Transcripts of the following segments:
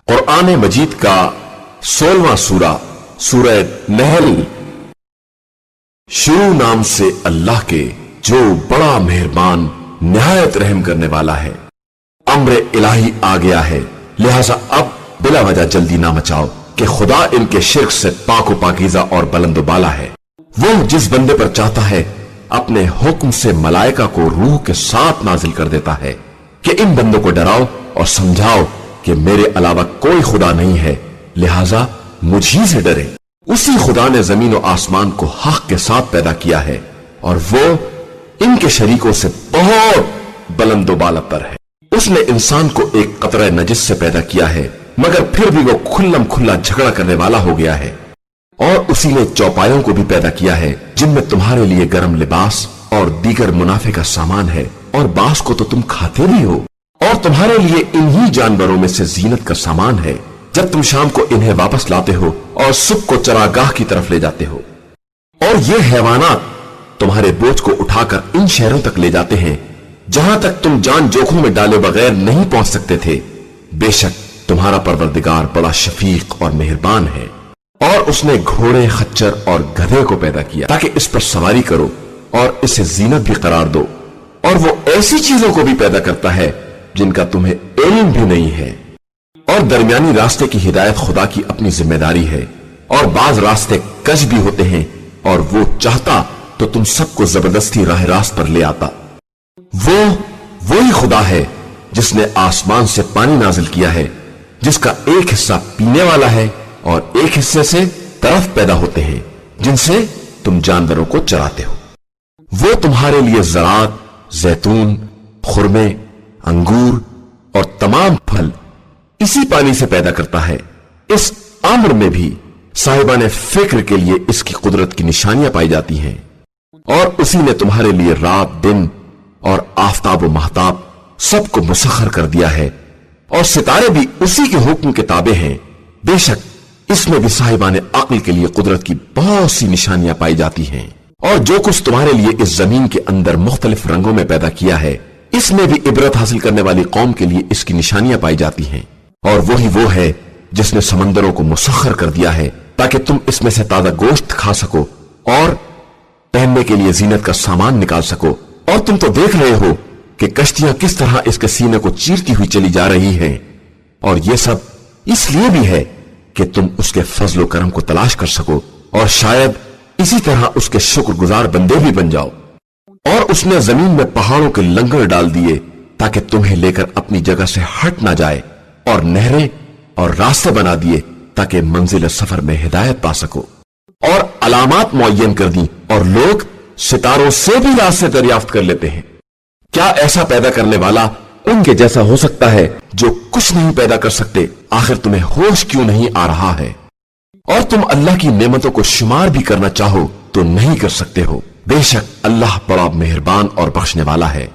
قرآن مجید کا 16واں سورہ سورہ نحل۔ شروع نام سے اللہ کے جو بڑا مہربان نہایت رحم کرنے والا ہے۔ امر الہی آ گیا ہے، لہذا اب بلا وجہ جلدی نہ مچاؤ کہ خدا ان کے شرک سے پاک و پاکیزہ اور بلند و بالا ہے۔ وہ جس بندے پر چاہتا ہے اپنے حکم سے ملائکہ کو روح کے ساتھ نازل کر دیتا ہے کہ ان بندوں کو ڈراؤ اور سمجھاؤ کہ میرے علاوہ کوئی خدا نہیں ہے، لہذا مجھ ہی سے ڈرے۔ اسی خدا نے زمین و آسمان کو حق کے ساتھ پیدا کیا ہے اور وہ ان کے شریکوں سے بہت بلند و بالا پر ہے۔ اس نے انسان کو ایک قطرہ نجس سے پیدا کیا ہے، مگر پھر بھی وہ کھلم کھلا جھگڑا کرنے والا ہو گیا ہے۔ اور اسی نے چوپایوں کو بھی پیدا کیا ہے جن میں تمہارے لیے گرم لباس اور دیگر منافع کا سامان ہے، اور بعض کو تو تم کھاتے بھی ہو، اور تمہارے لیے انہی جانوروں میں سے زینت کا سامان ہے جب تم شام کو انہیں واپس لاتے ہو اور صبح کو چراگاہ کی طرف لے جاتے ہو۔ اور یہ حیوانات تمہارے بوجھ کو اٹھا کر ان شہروں تک لے جاتے ہیں جہاں تک تم جان جوکھوں میں ڈالے بغیر نہیں پہنچ سکتے تھے۔ بے شک تمہارا پروردگار بڑا شفیق اور مہربان ہے۔ اور اس نے گھوڑے، خچر اور گدھے کو پیدا کیا تاکہ اس پر سواری کرو اور اسے زینت بھی قرار دو۔ اور وہ ایسی چیزوں کو بھی پیدا کرتا ہے جن کا تمہیں علم بھی نہیں ہے۔ اور درمیانی راستے کی ہدایت خدا کی اپنی ذمہ داری ہے، اور بعض راستے کج بھی ہوتے ہیں، اور وہ چاہتا تو تم سب کو زبردستی راہ راست پر لے آتا۔ وہی خدا ہے جس نے آسمان سے پانی نازل کیا ہے، جس کا ایک حصہ پینے والا ہے اور ایک حصے سے طرف پیدا ہوتے ہیں جن سے تم جانوروں کو چراتے ہو۔ وہ تمہارے لیے زراعت، زیتون، خرمے، انگور اور تمام پھل اسی پانی سے پیدا کرتا ہے۔ اس امر میں بھی صاحبان فکر کے لیے اس کی قدرت کی نشانیاں پائی جاتی ہیں۔ اور اسی نے تمہارے لیے رات، دن اور آفتاب و مہتاب سب کو مسخر کر دیا ہے، اور ستارے بھی اسی کے حکم کے تابع ہیں۔ بے شک اس میں بھی صاحبان عقل کے لیے قدرت کی بہت سی نشانیاں پائی جاتی ہیں۔ اور جو کچھ تمہارے لیے اس زمین کے اندر مختلف رنگوں میں پیدا کیا ہے، اس میں بھی عبرت حاصل کرنے والی قوم کے لیے اس کی نشانیاں پائی جاتی ہیں۔ اور وہی وہ ہے جس نے سمندروں کو مسخر کر دیا ہے تاکہ تم اس میں سے تازہ گوشت کھا سکو اور پہننے کے لیے زینت کا سامان نکال سکو۔ اور تم تو دیکھ رہے ہو کہ کشتیاں کس طرح اس کے سینے کو چیرتی ہوئی چلی جا رہی ہیں، اور یہ سب اس لیے بھی ہے کہ تم اس کے فضل و کرم کو تلاش کر سکو، اور شاید اسی طرح اس کے شکر گزار بندے بھی بن جاؤ۔ اور اس نے زمین میں پہاڑوں کے لنگر ڈال دیے تاکہ تمہیں لے کر اپنی جگہ سے ہٹ نہ جائے، اور نہریں اور راستے بنا دیے تاکہ منزل سفر میں ہدایت پا سکو، اور علامات معین کر دی، اور لوگ ستاروں سے بھی راستے دریافت کر لیتے ہیں۔ کیا ایسا پیدا کرنے والا ان کے جیسا ہو سکتا ہے جو کچھ نہیں پیدا کر سکتے؟ آخر تمہیں ہوش کیوں نہیں آ رہا ہے؟ اور تم اللہ کی نعمتوں کو شمار بھی کرنا چاہو تو نہیں کر سکتے ہو۔ بے شک اللہ بڑا مہربان اور بخشنے والا ہے،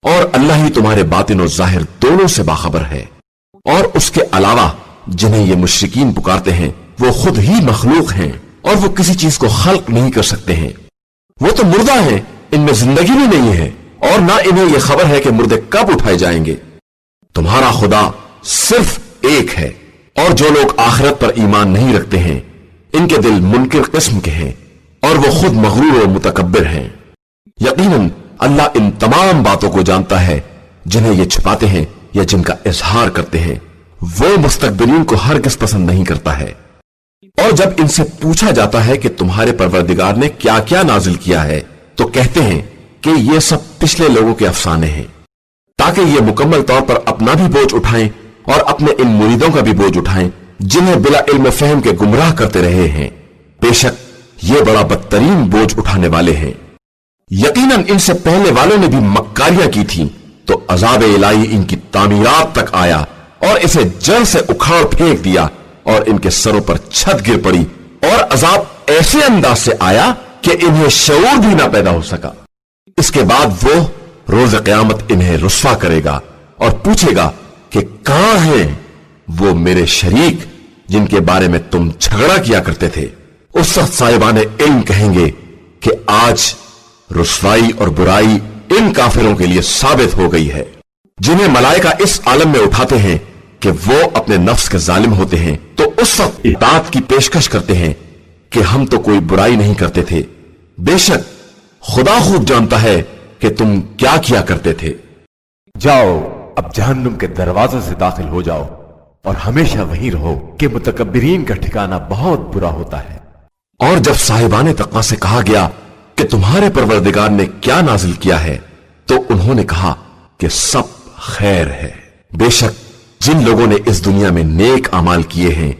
اور اللہ ہی تمہارے باطن و ظاہر دونوں سے باخبر ہے۔ اور اس کے علاوہ جنہیں یہ مشرکین پکارتے ہیں وہ خود ہی مخلوق ہیں، اور وہ کسی چیز کو خلق نہیں کر سکتے ہیں۔ وہ تو مردہ ہیں، ان میں زندگی بھی نہیں ہے، اور نہ انہیں یہ خبر ہے کہ مردے کب اٹھائے جائیں گے۔ تمہارا خدا صرف ایک ہے، اور جو لوگ آخرت پر ایمان نہیں رکھتے ہیں ان کے دل منکر قسم کے ہیں، اور وہ خود مغرور و متکبر ہیں۔ یقیناً اللہ ان تمام باتوں کو جانتا ہے جنہیں یہ چھپاتے ہیں یا جن کا اظہار کرتے ہیں۔ وہ مستکبرین کو ہرگز پسند نہیں کرتا ہے۔ اور جب ان سے پوچھا جاتا ہے کہ تمہارے پروردگار نے کیا کیا نازل کیا ہے تو کہتے ہیں کہ یہ سب پچھلے لوگوں کے افسانے ہیں، تاکہ یہ مکمل طور پر اپنا بھی بوجھ اٹھائیں اور اپنے ان مریدوں کا بھی بوجھ اٹھائیں جنہیں بلا علم فہم کے گمراہ کرتے رہے ہیں۔ بے شک یہ بڑا بدترین بوجھ اٹھانے والے ہیں۔ یقیناً ان سے پہلے والوں نے بھی مکاریاں کی تھیں، تو عذاب الہی ان کی تعمیرات تک آیا اور اسے جڑ سے اکھاڑ پھینک دیا، اور ان کے سروں پر چھت گر پڑی، اور عذاب ایسے انداز سے آیا کہ انہیں شعور بھی نہ پیدا ہو سکا۔ اس کے بعد وہ روز قیامت انہیں رسوا کرے گا اور پوچھے گا کہ کہاں ہیں وہ میرے شریک جن کے بارے میں تم جھگڑا کیا کرتے تھے؟ اس وقت صاحبان علم کہیں گے کہ آج رسوائی اور برائی ان کافروں کے لیے ثابت ہو گئی ہے، جنہیں ملائکہ اس عالم میں اٹھاتے ہیں کہ وہ اپنے نفس کے ظالم ہوتے ہیں تو اس وقت اطاعت کی پیشکش کرتے ہیں کہ ہم تو کوئی برائی نہیں کرتے تھے، بے شک خدا خوب جانتا ہے کہ تم کیا کیا کرتے تھے۔ جاؤ اب جہنم کے دروازے سے داخل ہو جاؤ اور ہمیشہ وہیں رہو کہ متکبرین کا ٹھکانہ بہت برا ہوتا ہے۔ اور جب صاحبان تقویٰ سے کہا گیا کہ تمہارے پروردگار نے کیا نازل کیا ہے تو انہوں نے کہا کہ سب خیر ہے، بے شک جن لوگوں نے اس دنیا میں نیک اعمال کیے ہیں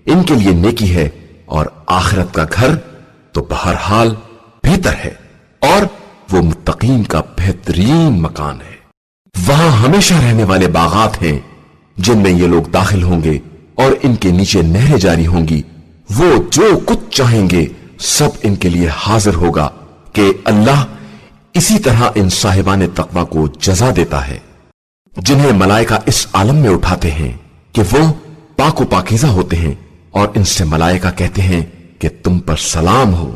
ان کے لیے نیکی ہے اور آخرت کا گھر تو بہرحال بہتر ہے اور وہ متقین کا بہترین مکان ہے۔ وہاں ہمیشہ رہنے والے باغات ہیں جن میں یہ لوگ داخل ہوں گے اور ان کے نیچے نہریں جاری ہوں گی، وہ جو کچھ چاہیں گے سب ان کے لیے حاضر ہوگا کہ اللہ اسی طرح ان صاحبان تقویٰ کو جزا دیتا ہے جنہیں ملائکہ اس عالم میں اٹھاتے ہیں کہ وہ پاک و پاکیزہ ہوتے ہیں، اور ان سے ملائکہ کہتے ہیں کہ تم پر سلام ہو،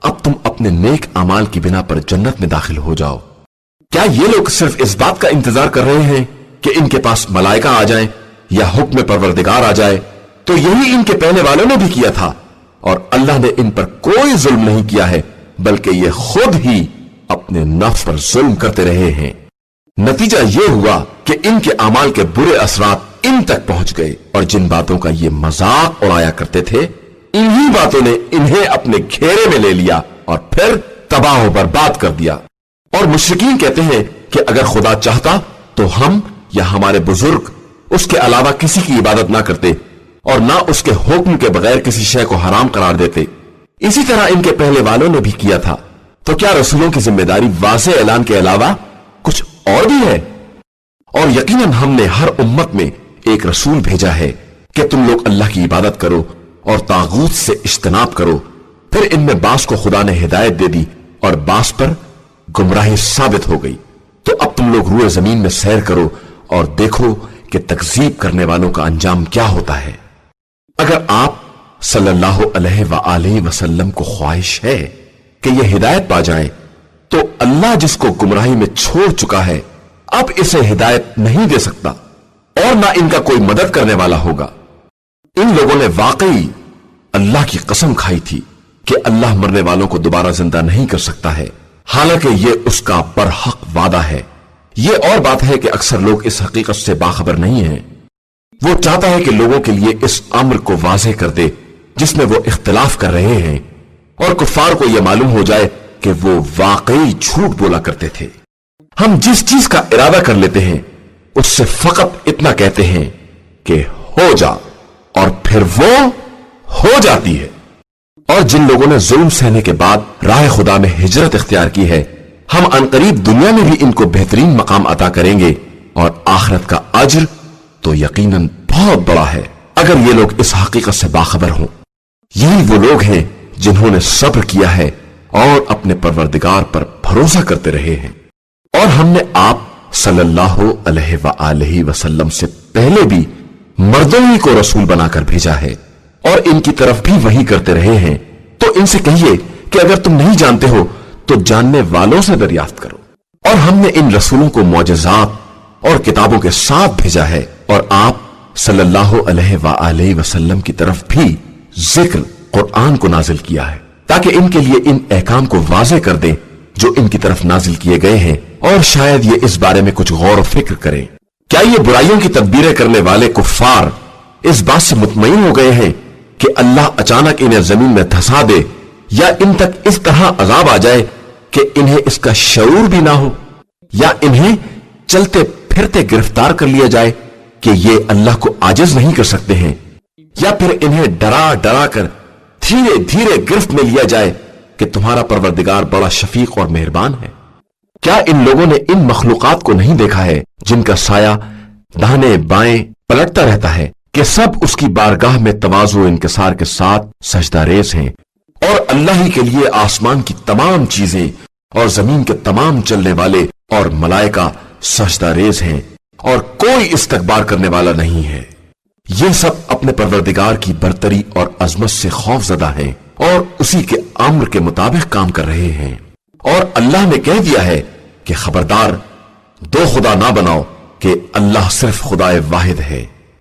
اب تم اپنے نیک اعمال کی بنا پر جنت میں داخل ہو جاؤ۔ کیا یہ لوگ صرف اس بات کا انتظار کر رہے ہیں کہ ان کے پاس ملائکہ آ جائیں یا حکم پروردگار آ جائے؟ تو یہی ان کے پہلے والوں نے بھی کیا تھا، اور اللہ نے ان پر کوئی ظلم نہیں کیا ہے بلکہ یہ خود ہی اپنے نفس پر ظلم کرتے رہے ہیں۔ نتیجہ یہ ہوا کہ ان کے اعمال کے برے اثرات ان تک پہنچ گئے، اور جن باتوں کا یہ مذاق اڑایا کرتے تھے انہی باتوں نے انہیں اپنے گھیرے میں لے لیا اور پھر تباہ و برباد کر دیا۔ اور مشرکین کہتے ہیں کہ اگر خدا چاہتا تو ہم یا ہمارے بزرگ اس کے علاوہ کسی کی عبادت نہ کرتے اور نہ اس کے حکم کے بغیر کسی شے کو حرام قرار دیتے۔ اسی طرح ان کے پہلے والوں نے بھی کیا تھا، تو کیا رسولوں کی ذمہ داری واضح اعلان کے علاوہ کچھ اور بھی ہے؟ اور یقیناً ہم نے ہر امت میں ایک رسول بھیجا ہے کہ تم لوگ اللہ کی عبادت کرو اور طاغوت سے اجتناب کرو۔ پھر ان میں بعض کو خدا نے ہدایت دے دی اور بعض پر گمراہی ثابت ہو گئی۔ تو اب تم لوگ روئے زمین میں سیر کرو اور دیکھو کہ تکذیب کرنے والوں کا انجام کیا ہوتا ہے۔ اگر آپ صلی اللہ علیہ وآلہ وسلم کو خواہش ہے کہ یہ ہدایت پا جائیں تو اللہ جس کو گمراہی میں چھوڑ چکا ہے اب اسے ہدایت نہیں دے سکتا اور نہ ان کا کوئی مدد کرنے والا ہوگا۔ ان لوگوں نے واقعی اللہ کی قسم کھائی تھی کہ اللہ مرنے والوں کو دوبارہ زندہ نہیں کر سکتا ہے، حالانکہ یہ اس کا برحق وعدہ ہے۔ یہ اور بات ہے کہ اکثر لوگ اس حقیقت سے باخبر نہیں ہیں۔ وہ چاہتا ہے کہ لوگوں کے لیے اس امر کو واضح کر دے جس میں وہ اختلاف کر رہے ہیں، اور کفار کو یہ معلوم ہو جائے کہ وہ واقعی جھوٹ بولا کرتے تھے۔ ہم جس چیز کا ارادہ کر لیتے ہیں اس سے فقط اتنا کہتے ہیں کہ ہو جا، اور پھر وہ ہو جاتی ہے۔ اور جن لوگوں نے ظلم سہنے کے بعد راہ خدا میں ہجرت اختیار کی ہے ہم عنقریب دنیا میں بھی ان کو بہترین مقام عطا کریں گے، اور آخرت کا اجر تو یقیناً بہت بڑا ہے اگر یہ لوگ اس حقیقت سے باخبر ہوں۔ یہی وہ لوگ ہیں جنہوں نے صبر کیا ہے اور اپنے پروردگار پر بھروسہ کرتے رہے ہیں۔ اور ہم نے آپ صلی اللہ علیہ وآلہ وسلم سے پہلے بھی مردوں ہی کو رسول بنا کر بھیجا ہے، اور ان کی طرف بھی وہی کرتے رہے ہیں۔ تو ان سے کہیے کہ اگر تم نہیں جانتے ہو تو جاننے والوں سے دریافت کرو۔ اور ہم نے ان رسولوں کو معجزات اور کتابوں کے ساتھ بھیجا ہے، اور آپ صلی اللہ علیہ وآلہ وسلم کی طرف بھی ذکر قرآن کو نازل کیا ہے تاکہ ان کے لیے ان احکام کو واضح کر دیں جو ان کی طرف نازل کیے گئے ہیں، اور شاید یہ اس بارے میں کچھ غور و فکر کریں۔ کیا یہ برائیوں کی تدبیریں کرنے والے کفار اس بات سے مطمئن ہو گئے ہیں کہ اللہ اچانک انہیں زمین میں دھسا دے یا ان تک اس طرح عذاب آ جائے کہ انہیں اس کا شعور بھی نہ ہو، یا انہیں چلتے پھرتے گرفتار کر لیا جائے کہ یہ اللہ کو عاجز نہیں کر سکتے ہیں، یا پھر انہیں ڈرا ڈرا کر دھیرے دھیرے گرفت میں لیا جائے کہ تمہارا پروردگار بڑا شفیق اور مہربان ہے؟ کیا ان لوگوں نے ان مخلوقات کو نہیں دیکھا ہے جن کا سایہ داہنے بائیں پلٹتا رہتا ہے کہ سب اس کی بارگاہ میں تواضع و انکسار کے ساتھ سجدہ ریز ہیں؟ اور اللہ ہی کے لیے آسمان کی تمام چیزیں اور زمین کے تمام چلنے والے اور ملائکہ سجدہ ریز ہیں، اور کوئی استکبار کرنے والا نہیں ہے۔ یہ سب اپنے پروردگار کی برتری اور عظمت سے خوف زدہ ہیں اور اسی کے امر کے مطابق کام کر رہے ہیں۔ اور اللہ نے کہہ دیا ہے کہ خبردار دو خدا نہ بناؤ، کہ اللہ صرف خدا واحد ہے۔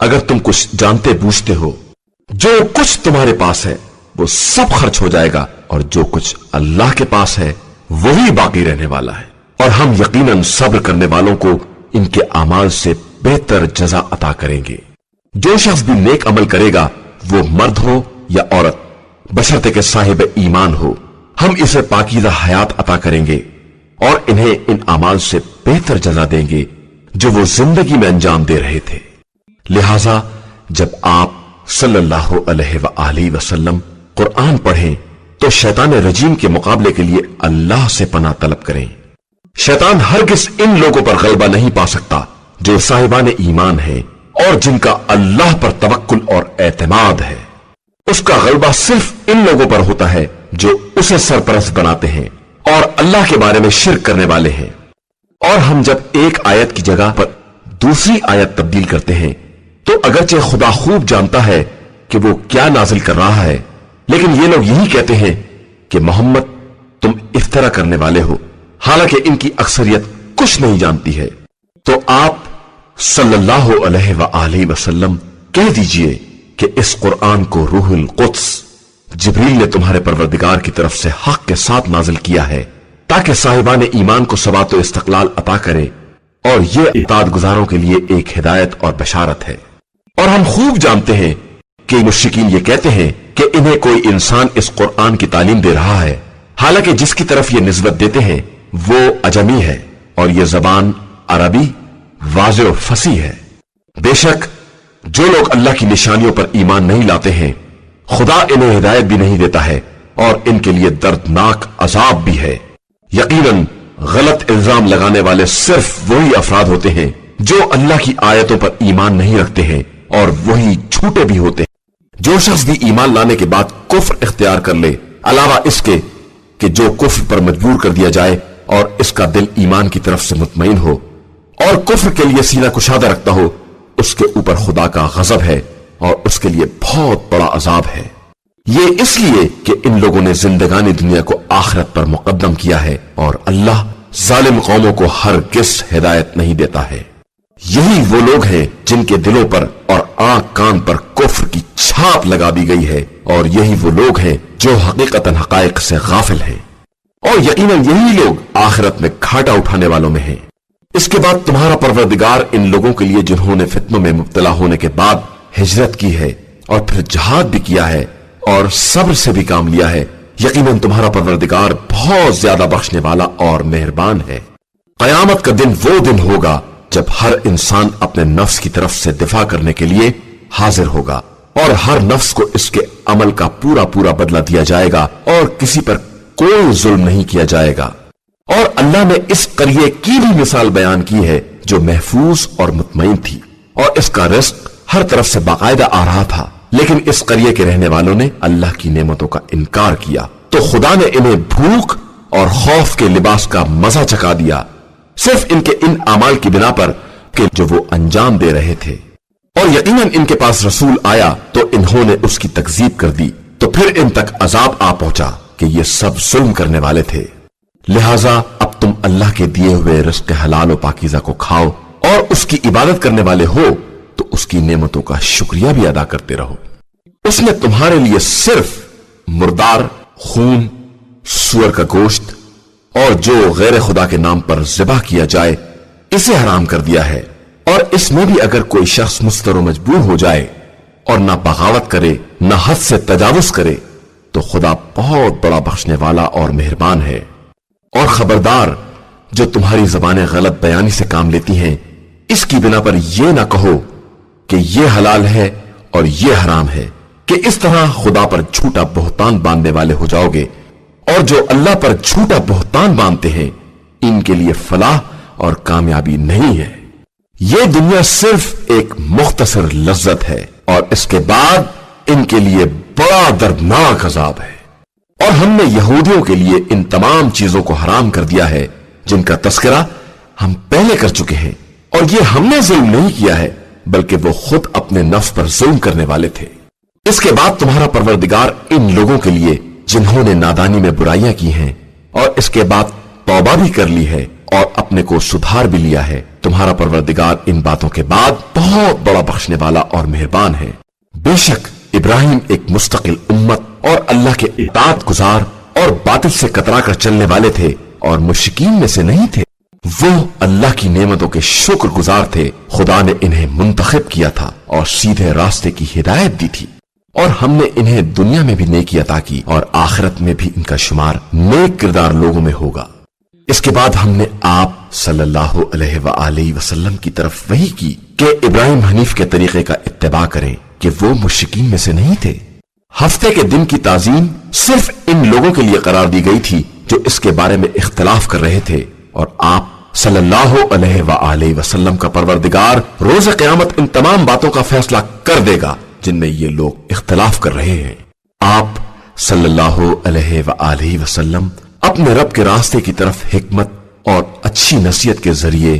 اگر تم کچھ جانتے بوجھتے ہو، جو کچھ تمہارے پاس ہے وہ سب خرچ ہو جائے گا، اور جو کچھ اللہ کے پاس ہے وہی باقی رہنے والا ہے، اور ہم یقیناً صبر کرنے والوں کو ان کے اعمال سے بہتر جزا عطا کریں گے۔ جو شخص بھی نیک عمل کرے گا، وہ مرد ہو یا عورت، بشرطے کہ صاحب ایمان ہو، ہم اسے پاکیزہ حیات عطا کریں گے اور انہیں ان اعمال سے بہتر جزا دیں گے جو وہ زندگی میں انجام دے رہے تھے۔ لہذا جب آپ صلی اللہ علیہ وآلہ وسلم قرآن پڑھیں تو شیطان رجیم کے مقابلے کے لیے اللہ سے پناہ طلب کریں۔ شیطان ہرگز ان لوگوں پر غلبہ نہیں پا سکتا جو صاحبان ایمان ہیں اور جن کا اللہ پر توکل اور اعتماد ہے۔ اس کا غلبہ صرف ان لوگوں پر ہوتا ہے جو اسے سرپرست بناتے ہیں اور اللہ کے بارے میں شرک کرنے والے ہیں۔ اور ہم جب ایک آیت کی جگہ پر دوسری آیت تبدیل کرتے ہیں تو اگرچہ خدا خوب جانتا ہے کہ وہ کیا نازل کر رہا ہے، لیکن یہ لوگ یہی کہتے ہیں کہ محمد تم افطرا کرنے والے ہو، حالانکہ ان کی اکثریت کچھ نہیں جانتی ہے۔ تو آپ صلی اللہ علیہ وآلہ وسلم کہہ دیجئے کہ اس قرآن کو روح القدس جبریل نے تمہارے پروردگار کی طرف سے حق کے ساتھ نازل کیا ہے تاکہ صاحبان ایمان کو ثبات و استقلال عطا کرے، اور یہ اطاعت گزاروں کے لیے ایک ہدایت اور بشارت ہے۔ اور ہم خوب جانتے ہیں کہ مشرکین یہ کہتے ہیں کہ انہیں کوئی انسان اس قرآن کی تعلیم دے رہا ہے، حالانکہ جس کی طرف یہ نسبت دیتے ہیں وہ اجمی ہے اور یہ زبان عربی واضح و فصیح ہے۔ بے شک جو لوگ اللہ کی نشانیوں پر ایمان نہیں لاتے ہیں، خدا انہیں ہدایت بھی نہیں دیتا ہے اور ان کے لیے دردناک عذاب بھی ہے۔ یقیناً غلط الزام لگانے والے صرف وہی افراد ہوتے ہیں جو اللہ کی آیتوں پر ایمان نہیں رکھتے ہیں، اور وہی جھوٹے بھی ہوتے ہیں۔ جو شخص بھی ایمان لانے کے بعد کفر اختیار کر لے، علاوہ اس کے کہ جو کفر پر مجبور کر دیا جائے اور اس کا دل ایمان کی طرف سے مطمئن ہو اور کفر کے لیے سینہ کشادہ رکھتا ہو، اس کے اوپر خدا کا غضب ہے اور اس کے لیے بہت بڑا عذاب ہے۔ یہ اس لیے کہ ان لوگوں نے زندگانی دنیا کو آخرت پر مقدم کیا ہے، اور اللہ ظالم قوموں کو ہرگز ہدایت نہیں دیتا ہے۔ یہی وہ لوگ ہیں جن کے دلوں پر اور آنکھ کان پر کفر کی چھاپ لگا دی گئی ہے، اور یہی وہ لوگ ہیں جو حقیقتاً حقائق سے غافل ہیں، اور یقیناً یہی لوگ آخرت میں گھاٹا اٹھانے والوں میں ہیں۔ اس کے بعد تمہارا پروردگار ان لوگوں کے لیے جنہوں نے فتنوں میں مبتلا ہونے کے بعد ہجرت کی ہے اور پھر جہاد بھی کیا ہے اور صبر سے بھی کام لیا ہے، یقیناً تمہارا پروردگار بہت زیادہ بخشنے والا اور مہربان ہے۔ قیامت کا دن وہ دن ہوگا جب ہر انسان اپنے نفس کی طرف سے دفاع کرنے کے لیے حاضر ہوگا، اور ہر نفس کو اس کے عمل کا پورا پورا بدلہ دیا جائے گا، اور کسی پر کوئی ظلم نہیں کیا جائے گا۔ اور اللہ نے اس قریے کی بھی مثال بیان کی ہے جو محفوظ اور مطمئن تھی، اور اس کا رزق ہر طرف سے باقاعدہ آ رہا تھا، لیکن اس قریے کے رہنے والوں نے اللہ کی نعمتوں کا انکار کیا، تو خدا نے انہیں بھوک اور خوف کے لباس کا مزہ چکھا دیا، صرف ان کے ان اعمال کی بنا پر کہ جو وہ انجام دے رہے تھے۔ اور یقیناً ان کے پاس رسول آیا تو انہوں نے اس کی تکذیب کر دی، تو پھر ان تک عذاب آ پہنچا کہ یہ سب ظلم کرنے والے تھے۔ لہٰذا اب تم اللہ کے دیے ہوئے رزق حلال و پاکیزہ کو کھاؤ، اور اس کی عبادت کرنے والے ہو تو اس کی نعمتوں کا شکریہ بھی ادا کرتے رہو۔ اس نے تمہارے لیے صرف مردار، خون، سور کا گوشت اور جو غیر خدا کے نام پر ذبح کیا جائے اسے حرام کر دیا ہے، اور اس میں بھی اگر کوئی شخص مضطر و مجبور ہو جائے اور نہ بغاوت کرے نہ حد سے تجاوز کرے تو خدا بہت بڑا بخشنے والا اور مہربان ہے۔ اور خبردار، جو تمہاری زبانیں غلط بیانی سے کام لیتی ہیں، اس کی بنا پر یہ نہ کہو کہ یہ حلال ہے اور یہ حرام ہے، کہ اس طرح خدا پر جھوٹا بہتان باندھنے والے ہو جاؤ گے، اور جو اللہ پر جھوٹا بہتان باندھتے ہیں ان کے لیے فلاح اور کامیابی نہیں ہے۔ یہ دنیا صرف ایک مختصر لذت ہے، اور اس کے بعد ان کے لیے بڑا دردناک عذاب ہے۔ اور ہم نے یہودیوں کے لیے ان تمام چیزوں کو حرام کر دیا ہے جن کا تذکرہ ہم پہلے کر چکے ہیں، اور یہ ہم نے ظلم نہیں کیا ہے بلکہ وہ خود اپنے نفس پر ظلم کرنے والے تھے۔ اس کے بعد تمہارا پروردگار ان لوگوں کے لیے جنہوں نے نادانی میں برائیاں کی ہیں اور اس کے بعد توبہ بھی کر لی ہے اور اپنے کو سدھار بھی لیا ہے، تمہارا پروردگار ان باتوں کے بعد بہت بڑا بخشنے والا اور مہربان ہے۔ بے شک ابراہیم ایک مستقل امت اور اللہ کے اطاعت گزار اور باطل سے کترا کر چلنے والے تھے اور مشرکین میں سے نہیں تھے۔ وہ اللہ کی نعمتوں کے شکر گزار تھے۔ خدا نے انہیں منتخب کیا تھا اور سیدھے راستے کی ہدایت دی تھی، اور ہم نے انہیں دنیا میں بھی نیکی عطا کی اور آخرت میں بھی ان کا شمار نیک کردار لوگوں میں ہوگا۔ اس کے بعد ہم نے آپ صلی اللہ علیہ وآلہ وسلم کی طرف وحی کی کہ ابراہیم حنیف کے طریقے کا اتباع کریں کہ وہ مشرکین میں سے نہیں تھے۔ ہفتے کے دن کی تعظیم صرف ان لوگوں کے لیے قرار دی گئی تھی جو اس کے بارے میں اختلاف کر رہے تھے، اور آپ صلی اللہ علیہ وآلہ وسلم کا پروردگار روز قیامت ان تمام باتوں کا فیصلہ کر دے گا جن میں یہ لوگ اختلاف کر رہے ہیں۔ آپ صلی اللہ علیہ وآلہ وسلم اپنے رب کے راستے کی طرف حکمت اور اچھی نصیحت کے ذریعے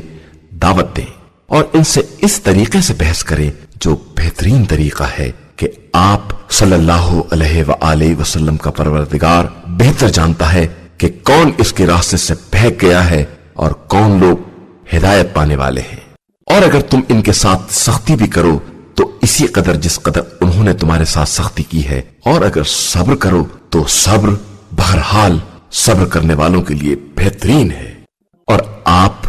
دعوت دیں اور ان سے اس طریقے سے بحث کریں جو بہترین طریقہ ہے کہ آپ صلی اللہ علیہ وآلہ وسلم کا پروردگار بہتر جانتا ہے کہ کون اس کے راستے سے بہک گیا ہے اور کون لوگ ہدایت پانے والے ہیں۔ اور اگر تم ان کے ساتھ سختی بھی کرو تو اسی قدر جس قدر انہوں نے تمہارے ساتھ سختی کی ہے، اور اگر صبر کرو تو صبر بہرحال صبر کرنے والوں کے لیے بہترین ہے۔ اور آپ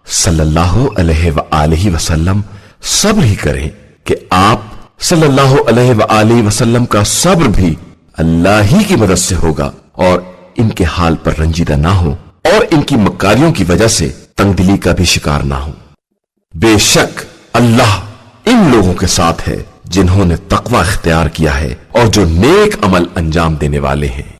صلی اللہ علیہ وآلہ وسلم صبر ہی کریں کہ آپ صلی اللہ علیہ وآلہ وسلم کا صبر بھی اللہ ہی کی مدد سے ہوگا، اور ان کے حال پر رنجیدہ نہ ہو اور ان کی مکاریوں کی وجہ سے تنگ دلی کا بھی شکار نہ ہو۔ بے شک اللہ ان لوگوں کے ساتھ ہے جنہوں نے تقوی اختیار کیا ہے اور جو نیک عمل انجام دینے والے ہیں۔